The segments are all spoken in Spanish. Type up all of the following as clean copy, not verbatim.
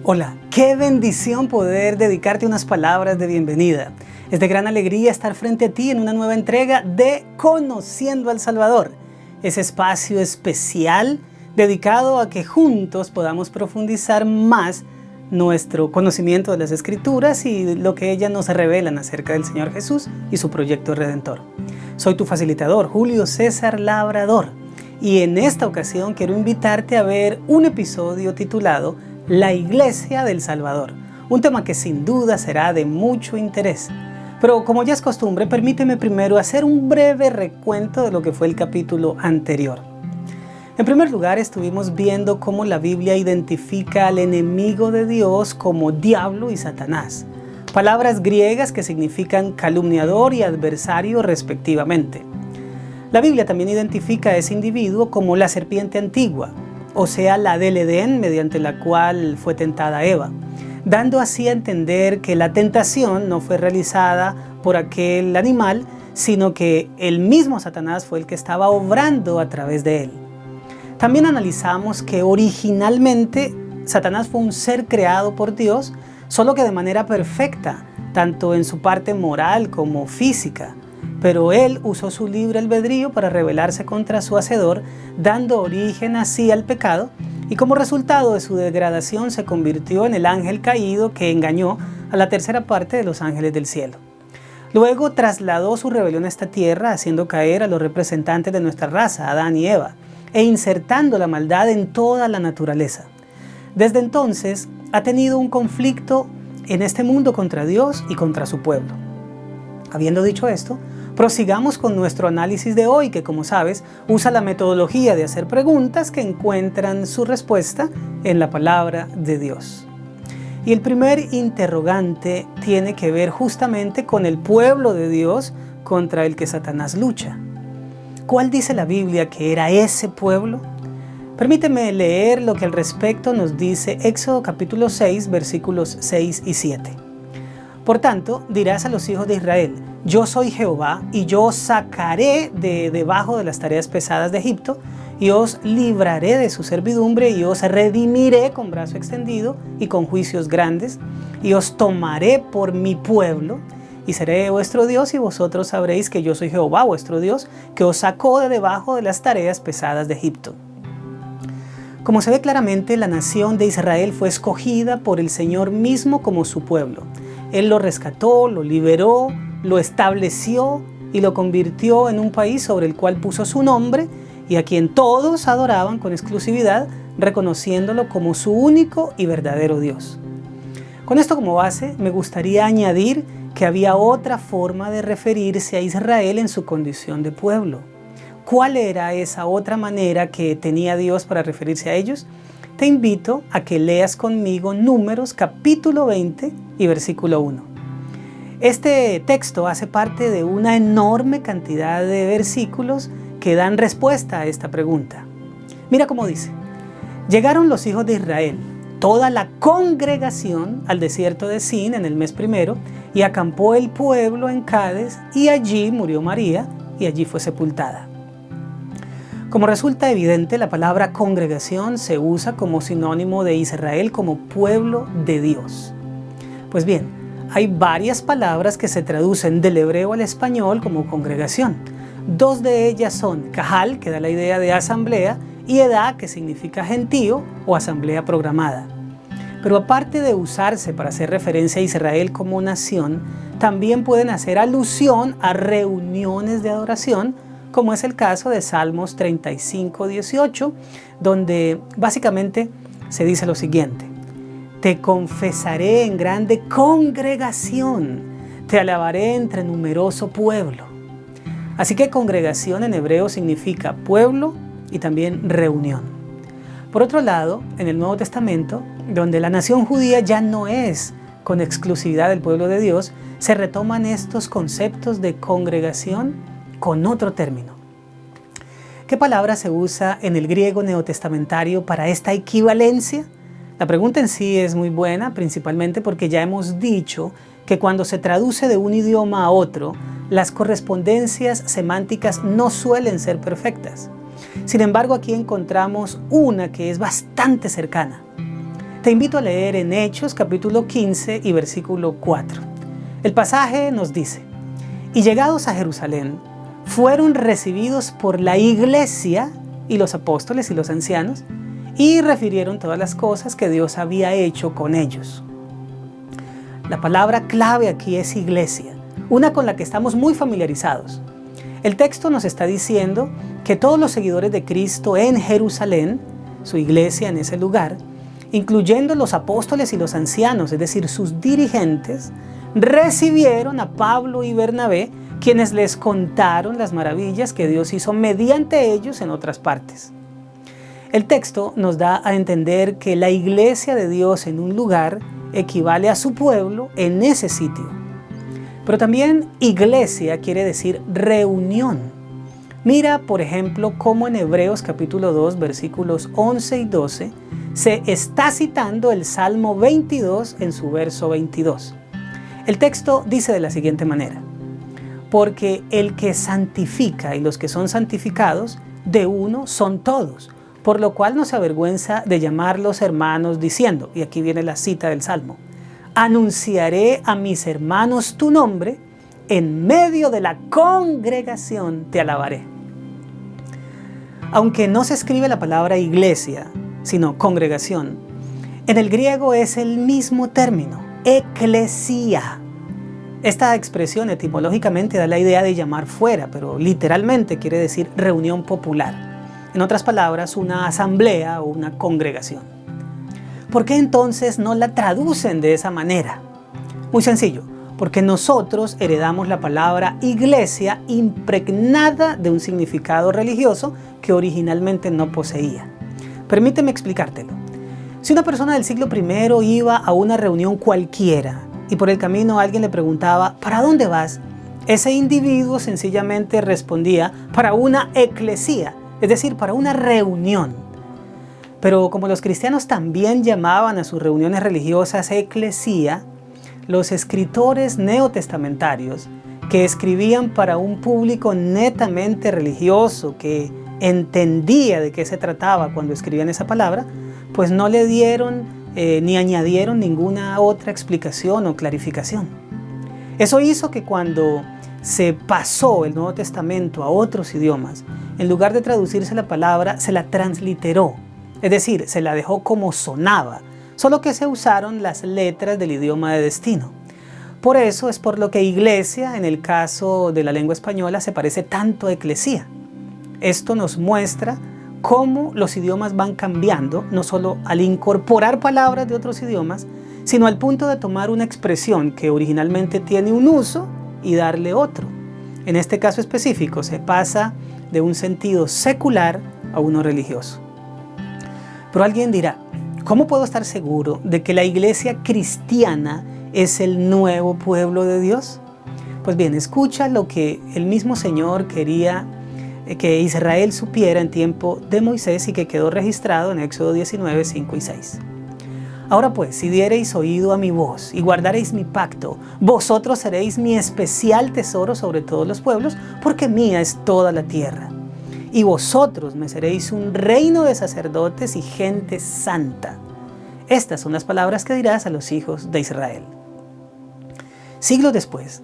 Hola, qué bendición poder dedicarte unas palabras de bienvenida. Es de gran alegría estar frente a ti en una nueva entrega de Conociendo al Salvador, ese espacio especial dedicado a que juntos podamos profundizar más nuestro conocimiento de las Escrituras y lo que ellas nos revelan acerca del Señor Jesús y su proyecto redentor. Soy tu facilitador, Julio César Labrador, y en esta ocasión quiero invitarte a ver un episodio titulado La Iglesia del Salvador, un tema que sin duda será de mucho interés. Pero como ya es costumbre, permíteme primero hacer un breve recuento de lo que fue el capítulo anterior. En primer lugar, estuvimos viendo cómo la Biblia identifica al enemigo de Dios como diablo y Satanás, palabras griegas que significan calumniador y adversario respectivamente. La Biblia también identifica a ese individuo como la serpiente antigua, o sea, la del Edén mediante la cual fue tentada Eva, dando así a entender que la tentación no fue realizada por aquel animal, sino que el mismo Satanás fue el que estaba obrando a través de él. También analizamos que originalmente Satanás fue un ser creado por Dios, solo que de manera perfecta, tanto en su parte moral como física. Pero él usó su libre albedrío para rebelarse contra su hacedor, dando origen así al pecado, y como resultado de su degradación se convirtió en el ángel caído que engañó a la tercera parte de los ángeles del cielo. Luego trasladó su rebelión a esta tierra, haciendo caer a los representantes de nuestra raza, Adán y Eva, e insertando la maldad en toda la naturaleza. Desde entonces ha tenido un conflicto en este mundo contra Dios y contra su pueblo. Habiendo dicho esto, prosigamos con nuestro análisis de hoy, que como sabes, usa la metodología de hacer preguntas que encuentran su respuesta en la palabra de Dios. Y el primer interrogante tiene que ver justamente con el pueblo de Dios contra el que Satanás lucha. ¿Cuál dice la Biblia que era ese pueblo? Permíteme leer lo que al respecto nos dice Éxodo capítulo 6, versículos 6 y 7. Por tanto, dirás a los hijos de Israel: yo soy Jehová, y yo os sacaré de debajo de las tareas pesadas de Egipto, y os libraré de su servidumbre, y os redimiré con brazo extendido y con juicios grandes, y os tomaré por mi pueblo, y seré vuestro Dios, y vosotros sabréis que yo soy Jehová vuestro Dios, que os sacó de debajo de las tareas pesadas de Egipto. Como se ve claramente, la nación de Israel fue escogida por el Señor mismo como su pueblo. Él lo rescató, lo liberó, lo estableció y lo convirtió en un país sobre el cual puso su nombre y a quien todos adoraban con exclusividad, reconociéndolo como su único y verdadero Dios. Con esto como base, me gustaría añadir que había otra forma de referirse a Israel en su condición de pueblo. ¿Cuál era esa otra manera que tenía Dios para referirse a ellos? Te invito a que leas conmigo Números capítulo 20 y versículo 1. Este texto hace parte de una enorme cantidad de versículos que dan respuesta a esta pregunta. Mira cómo dice: llegaron los hijos de Israel, toda la congregación, al desierto de Sin en el mes primero, y acampó el pueblo en Cades, y allí murió María, y allí fue sepultada. Como resulta evidente, la palabra congregación se usa como sinónimo de Israel como pueblo de Dios. Pues bien, hay varias palabras que se traducen del hebreo al español como congregación. Dos de ellas son Kahal, que da la idea de asamblea, y Edá, que significa gentío o asamblea programada. Pero aparte de usarse para hacer referencia a Israel como nación, también pueden hacer alusión a reuniones de adoración, como es el caso de Salmos 35, 18, donde básicamente se dice lo siguiente: te confesaré en grande congregación, te alabaré entre numeroso pueblo. Así que congregación en hebreo significa pueblo y también reunión. Por otro lado, en el Nuevo Testamento, donde la nación judía ya no es con exclusividad del pueblo de Dios, se retoman estos conceptos de congregación con otro término. ¿Qué palabra se usa en el griego neotestamentario para esta equivalencia? La pregunta en sí es muy buena, principalmente porque ya hemos dicho que cuando se traduce de un idioma a otro, las correspondencias semánticas no suelen ser perfectas. Sin embargo, aquí encontramos una que es bastante cercana. Te invito a leer en Hechos capítulo 15 y versículo 4. El pasaje nos dice: y llegados a Jerusalén, fueron recibidos por la iglesia y los apóstoles y los ancianos, y refirieron todas las cosas que Dios había hecho con ellos. La palabra clave aquí es iglesia, una con la que estamos muy familiarizados. El texto nos está diciendo que todos los seguidores de Cristo en Jerusalén, su iglesia en ese lugar, incluyendo los apóstoles y los ancianos, es decir, sus dirigentes, recibieron a Pablo y Bernabé, quienes les contaron las maravillas que Dios hizo mediante ellos en otras partes. El texto nos da a entender que la iglesia de Dios en un lugar equivale a su pueblo en ese sitio. Pero también iglesia quiere decir reunión. Mira, por ejemplo, cómo en Hebreos capítulo 2, versículos 11 y 12, se está citando el Salmo 22 en su verso 22. El texto dice de la siguiente manera: porque el que santifica y los que son santificados, de uno son todos, por lo cual no se avergüenza de llamarlos hermanos, diciendo, y aquí viene la cita del Salmo: anunciaré a mis hermanos tu nombre, en medio de la congregación te alabaré. Aunque no se escribe la palabra iglesia, sino congregación, en el griego es el mismo término, eclesia. Esta expresión etimológicamente da la idea de llamar fuera, pero literalmente quiere decir reunión popular. En otras palabras, una asamblea o una congregación. ¿Por qué entonces no la traducen de esa manera? Muy sencillo, porque nosotros heredamos la palabra iglesia impregnada de un significado religioso que originalmente no poseía. Permíteme explicártelo. Si una persona del siglo I iba a una reunión cualquiera y por el camino alguien le preguntaba ¿para dónde vas?, ese individuo sencillamente respondía para una eclesía, es decir, para una reunión. Pero como los cristianos también llamaban a sus reuniones religiosas eclesía, los escritores neotestamentarios, que escribían para un público netamente religioso, que entendía de qué se trataba cuando escribían esa palabra, pues no le dieron ni añadieron ninguna otra explicación o clarificación. Eso hizo que cuando se pasó el Nuevo Testamento a otros idiomas, en lugar de traducirse la palabra, se la transliteró, es decir, se la dejó como sonaba, solo que se usaron las letras del idioma de destino. Por eso es por lo que iglesia, en el caso de la lengua española, se parece tanto a eclesía. Esto nos muestra cómo los idiomas van cambiando, no solo al incorporar palabras de otros idiomas, sino al punto de tomar una expresión que originalmente tiene un uso y darle otro. En este caso específico se pasa de un sentido secular a uno religioso. Pero alguien dirá, ¿cómo puedo estar seguro de que la iglesia cristiana es el nuevo pueblo de Dios? Pues bien, escucha lo que el mismo Señor quería que Israel supiera en tiempo de Moisés y que quedó registrado en Éxodo 19, 5 y 6. Ahora pues, si diereis oído a mi voz y guardareis mi pacto, vosotros seréis mi especial tesoro sobre todos los pueblos, porque mía es toda la tierra. Y vosotros me seréis un reino de sacerdotes y gente santa. Estas son las palabras que dirás a los hijos de Israel. Siglos después,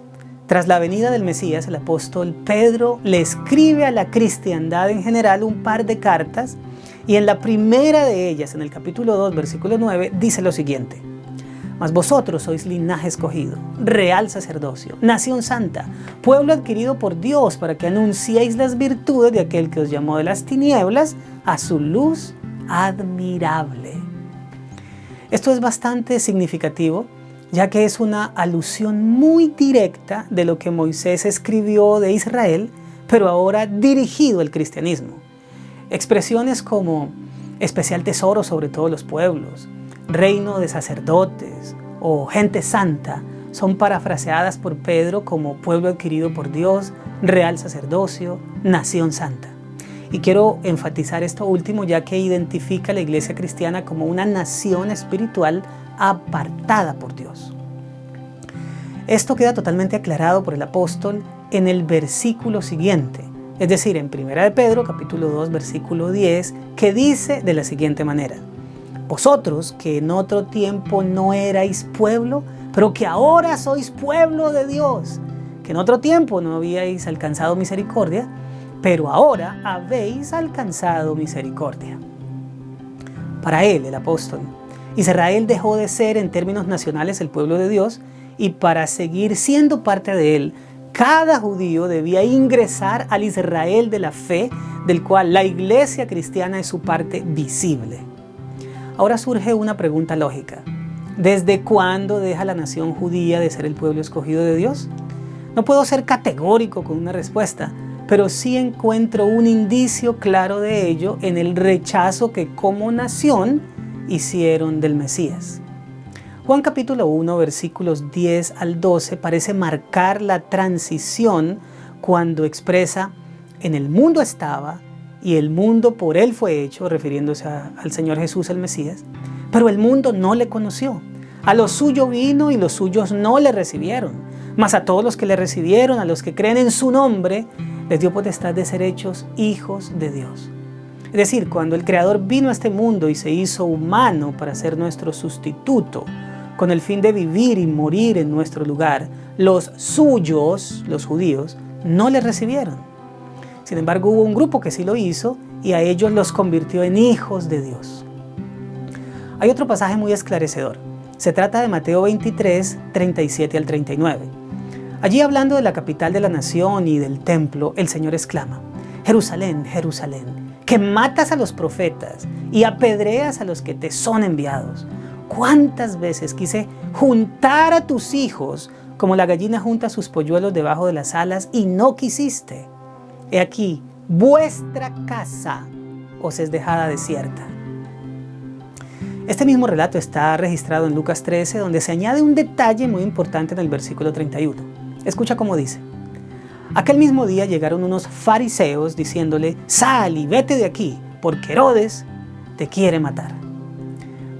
tras la venida del Mesías, el apóstol Pedro le escribe a la cristiandad en general un par de cartas, y en la primera de ellas, en el capítulo 2, versículo 9, dice lo siguiente: mas vosotros sois linaje escogido, real sacerdocio, nación santa, pueblo adquirido por Dios, para que anunciéis las virtudes de aquel que os llamó de las tinieblas a su luz admirable. Esto es bastante significativo, ya que es una alusión muy directa de lo que Moisés escribió de Israel, pero ahora dirigido al cristianismo. Expresiones como especial tesoro sobre todos los pueblos, reino de sacerdotes o gente santa son parafraseadas por Pedro como pueblo adquirido por Dios, real sacerdocio, nación santa. Y quiero enfatizar esto último, ya que identifica a la iglesia cristiana como una nación espiritual apartada por Dios. Esto queda totalmente aclarado por el apóstol en el versículo siguiente, es decir, en 1 de Pedro, capítulo 2, versículo 10, que dice de la siguiente manera: Vosotros que en otro tiempo no erais pueblo, pero que ahora sois pueblo de Dios, que en otro tiempo no habíais alcanzado misericordia, pero ahora habéis alcanzado misericordia. Para él, el apóstol, Israel dejó de ser en términos nacionales el pueblo de Dios, y para seguir siendo parte de él, cada judío debía ingresar al Israel de la fe, del cual la iglesia cristiana es su parte visible. Ahora surge una pregunta lógica. ¿Desde cuándo deja la nación judía de ser el pueblo escogido de Dios? No puedo ser categórico con una respuesta, pero sí encuentro un indicio claro de ello en el rechazo que como nación hicieron del Mesías. Juan capítulo 1, versículos 10 al 12 parece marcar la transición cuando expresa: en el mundo estaba y el mundo por él fue hecho, refiriéndose al Señor Jesús el Mesías, pero el mundo no le conoció. A lo suyo vino y los suyos no le recibieron, mas a todos los que le recibieron, a los que creen en su nombre, les dio potestad de ser hechos hijos de Dios. Es decir, cuando el Creador vino a este mundo y se hizo humano para ser nuestro sustituto, con el fin de vivir y morir en nuestro lugar, los suyos, los judíos, no le recibieron. Sin embargo, hubo un grupo que sí lo hizo y a ellos los convirtió en hijos de Dios. Hay otro pasaje muy esclarecedor. Se trata de Mateo 23, 37 al 39. Allí, hablando de la capital de la nación y del templo, el Señor exclama: Jerusalén, Jerusalén, que matas a los profetas y apedreas a los que te son enviados. ¿Cuántas veces quise juntar a tus hijos como la gallina junta sus polluelos debajo de las alas y no quisiste? He aquí, vuestra casa os es dejada desierta. Este mismo relato está registrado en Lucas 13, donde se añade un detalle muy importante en el versículo 31. Escucha cómo dice: aquel mismo día llegaron unos fariseos diciéndole: sal y vete de aquí, porque Herodes te quiere matar.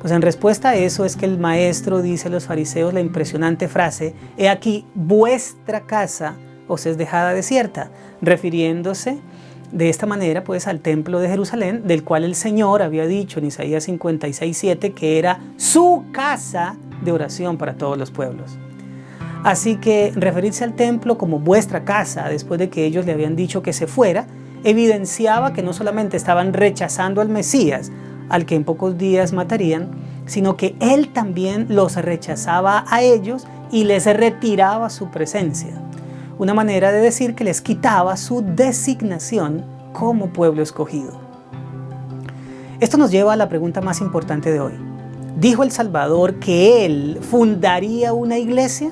Pues en respuesta a eso es que el maestro dice a los fariseos la impresionante frase: he aquí, vuestra casa os es dejada desierta, refiriéndose de esta manera pues al templo de Jerusalén, del cual el Señor había dicho en Isaías 56:7 que era su casa de oración para todos los pueblos. Así que referirse al templo como vuestra casa, después de que ellos le habían dicho que se fuera, evidenciaba que no solamente estaban rechazando al Mesías, al que en pocos días matarían, sino que él también los rechazaba a ellos y les retiraba su presencia. Una manera de decir que les quitaba su designación como pueblo escogido. Esto nos lleva a la pregunta más importante de hoy. ¿Dijo el Salvador que él fundaría una iglesia?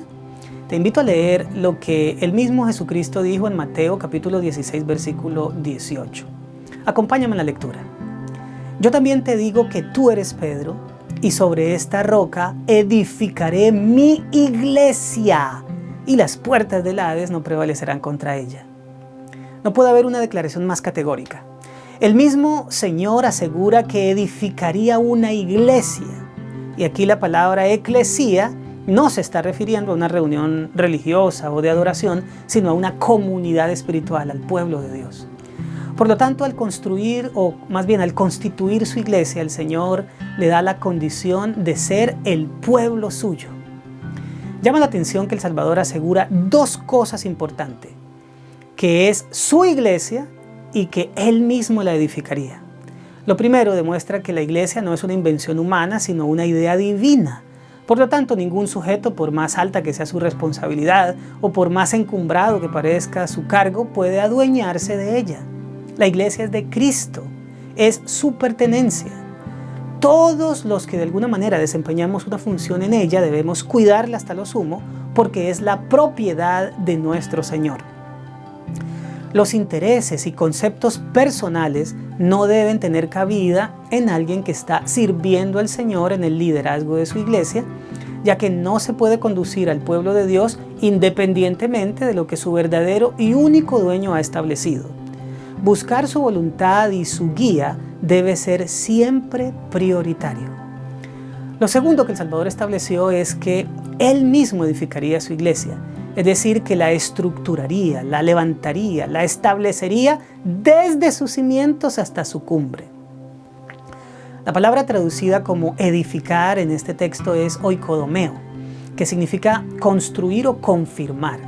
Te invito a leer lo que el mismo Jesucristo dijo en Mateo capítulo 16, versículo 18. Acompáñame en la lectura. Yo también te digo que tú eres Pedro, y sobre esta roca edificaré mi iglesia, y las puertas del Hades no prevalecerán contra ella. No puede haber una declaración más categórica. El mismo Señor asegura que edificaría una iglesia, y aquí la palabra eclesía no se está refiriendo a una reunión religiosa o de adoración, sino a una comunidad espiritual, al pueblo de Dios. Por lo tanto, al construir, o más bien al constituir su iglesia, el Señor le da la condición de ser el pueblo suyo. Llama la atención que el Salvador asegura dos cosas importantes, que es su iglesia y que Él mismo la edificaría. Lo primero demuestra que la iglesia no es una invención humana, sino una idea divina. Por lo tanto, ningún sujeto, por más alta que sea su responsabilidad o por más encumbrado que parezca su cargo, puede adueñarse de ella. La iglesia es de Cristo, es su pertenencia. Todos los que de alguna manera desempeñamos una función en ella debemos cuidarla hasta lo sumo, porque es la propiedad de nuestro Señor. Los intereses y conceptos personales no deben tener cabida en alguien que está sirviendo al Señor en el liderazgo de su iglesia, ya que no se puede conducir al pueblo de Dios independientemente de lo que su verdadero y único dueño ha establecido. Buscar su voluntad y su guía debe ser siempre prioritario. Lo segundo que el Salvador estableció es que Él mismo edificaría su iglesia, es decir, que la estructuraría, la levantaría, la establecería desde sus cimientos hasta su cumbre. La palabra traducida como edificar en este texto es oikodomeo, que significa construir o confirmar.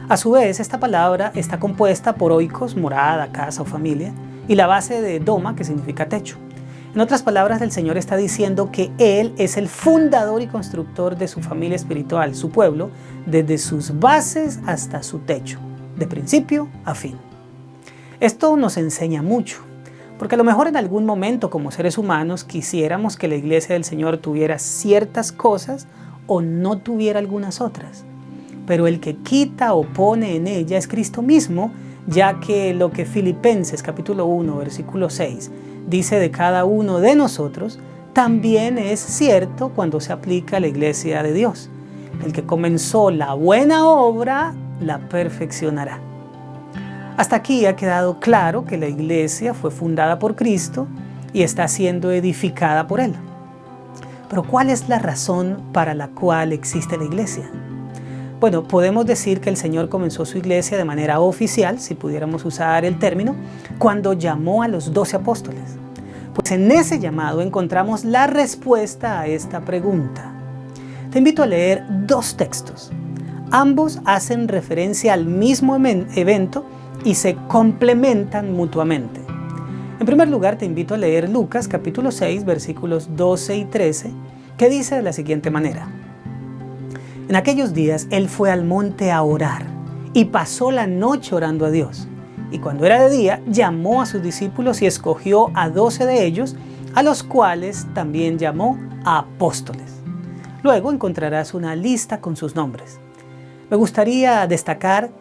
A su vez, esta palabra está compuesta por oikos, morada, casa o familia, y la base de doma, que significa techo. En otras palabras, el Señor está diciendo que Él es el fundador y constructor de su familia espiritual, su pueblo, desde sus bases hasta su techo, de principio a fin. Esto nos enseña mucho, porque a lo mejor en algún momento como seres humanos quisiéramos que la iglesia del Señor tuviera ciertas cosas o no tuviera algunas otras. Pero el que quita o pone en ella es Cristo mismo, ya que lo que Filipenses capítulo 1, versículo 6 dice de cada uno de nosotros, también es cierto cuando se aplica a la iglesia de Dios. El que comenzó la buena obra, la perfeccionará. Hasta aquí ha quedado claro que la iglesia fue fundada por Cristo y está siendo edificada por Él. Pero ¿cuál es la razón para la cual existe la iglesia? Bueno, podemos decir que el Señor comenzó su iglesia de manera oficial, si pudiéramos usar el término, cuando llamó a los 12 apóstoles. Pues en ese llamado encontramos la respuesta a esta pregunta. Te invito a leer dos textos. Ambos hacen referencia al mismo evento y se complementan mutuamente. En primer lugar, te invito a leer Lucas capítulo 6, versículos 12 y 13, que dice de la siguiente manera. En aquellos días él fue al monte a orar y pasó la noche orando a Dios. Y cuando era de día, llamó a sus discípulos y escogió a 12 de ellos, a los cuales también llamó a apóstoles. Luego encontrarás una lista con sus nombres. Me gustaría destacar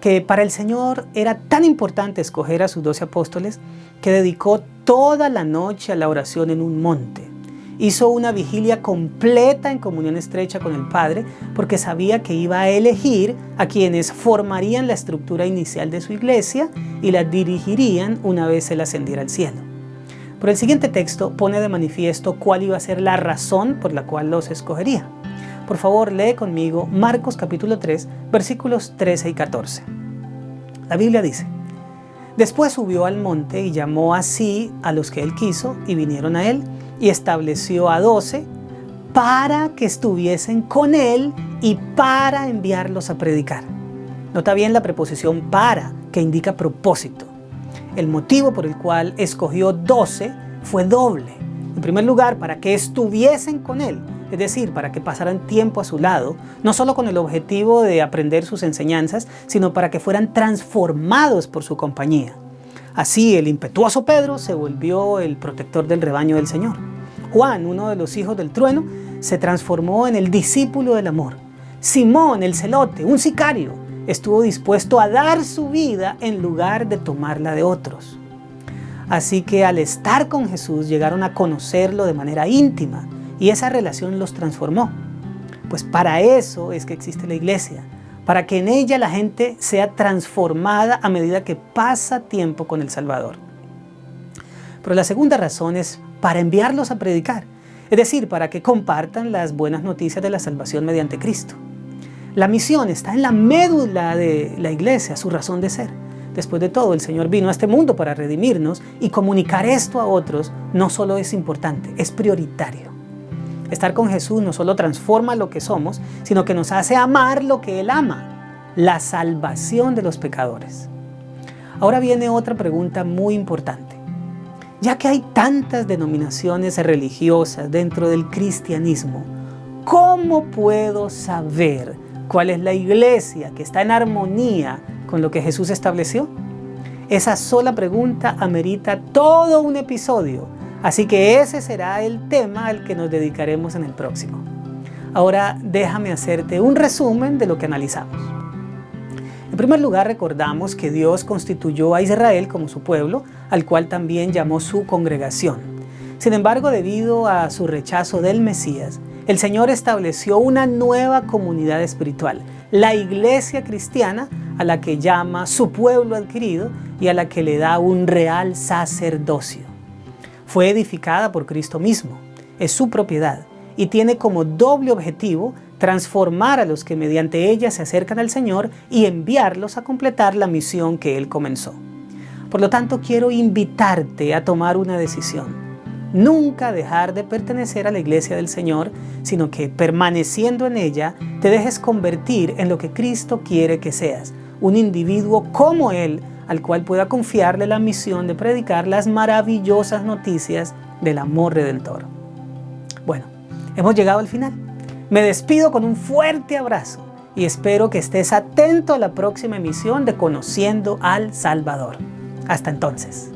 que para el Señor era tan importante escoger a sus 12 apóstoles que dedicó toda la noche a la oración en un monte. Hizo una vigilia completa en comunión estrecha con el Padre porque sabía que iba a elegir a quienes formarían la estructura inicial de su iglesia y la dirigirían una vez Él ascendiera al cielo. Pero el siguiente texto pone de manifiesto cuál iba a ser la razón por la cual los escogería. Por favor, lee conmigo Marcos capítulo 3, versículos 13 y 14. La Biblia dice: Después subió al monte y llamó así a los que Él quiso y vinieron a Él y estableció a 12 para que estuviesen con Él y para enviarlos a predicar. Nota bien la preposición para, que indica propósito. El motivo por el cual escogió 12 fue doble. En primer lugar, para que estuviesen con Él, es decir, para que pasaran tiempo a su lado, no solo con el objetivo de aprender sus enseñanzas, sino para que fueran transformados por su compañía. Así, el impetuoso Pedro se volvió el protector del rebaño del Señor. Juan, uno de los hijos del trueno, se transformó en el discípulo del amor. Simón, el celote, un sicario, estuvo dispuesto a dar su vida en lugar de tomarla de otros. Así que al estar con Jesús llegaron a conocerlo de manera íntima y esa relación los transformó. Pues para eso es que existe la iglesia, para que en ella la gente sea transformada a medida que pasa tiempo con el Salvador. Pero la segunda razón es para enviarlos a predicar, es decir, para que compartan las buenas noticias de la salvación mediante Cristo. La misión está en la médula de la iglesia, su razón de ser. Después de todo, el Señor vino a este mundo para redimirnos y comunicar esto a otros no solo es importante, es prioritario. Estar con Jesús no solo transforma lo que somos, sino que nos hace amar lo que Él ama, la salvación de los pecadores. Ahora viene otra pregunta muy importante. Ya que hay tantas denominaciones religiosas dentro del cristianismo, ¿cómo puedo saber cuál es la iglesia que está en armonía con lo que Jesús estableció? Esa sola pregunta amerita todo un episodio, así que ese será el tema al que nos dedicaremos en el próximo. Ahora déjame hacerte un resumen de lo que analizamos. En primer lugar, recordamos que Dios constituyó a Israel como su pueblo, al cual también llamó su congregación. Sin embargo, debido a su rechazo del Mesías, el Señor estableció una nueva comunidad espiritual, la iglesia cristiana, a la que llama su pueblo adquirido y a la que le da un real sacerdocio. Fue edificada por Cristo mismo, es su propiedad y tiene como doble objetivo transformar a los que mediante ella se acercan al Señor y enviarlos a completar la misión que Él comenzó. Por lo tanto, quiero invitarte a tomar una decisión. nunca dejar de pertenecer a la iglesia del Señor, sino que permaneciendo en ella te dejes convertir en lo que Cristo quiere que seas, un individuo como Él, al cual pueda confiarle la misión de predicar las maravillosas noticias del amor redentor. Bueno, hemos llegado al final. Me despido con un fuerte abrazo y espero que estés atento a la próxima emisión de Conociendo al Salvador. Hasta entonces.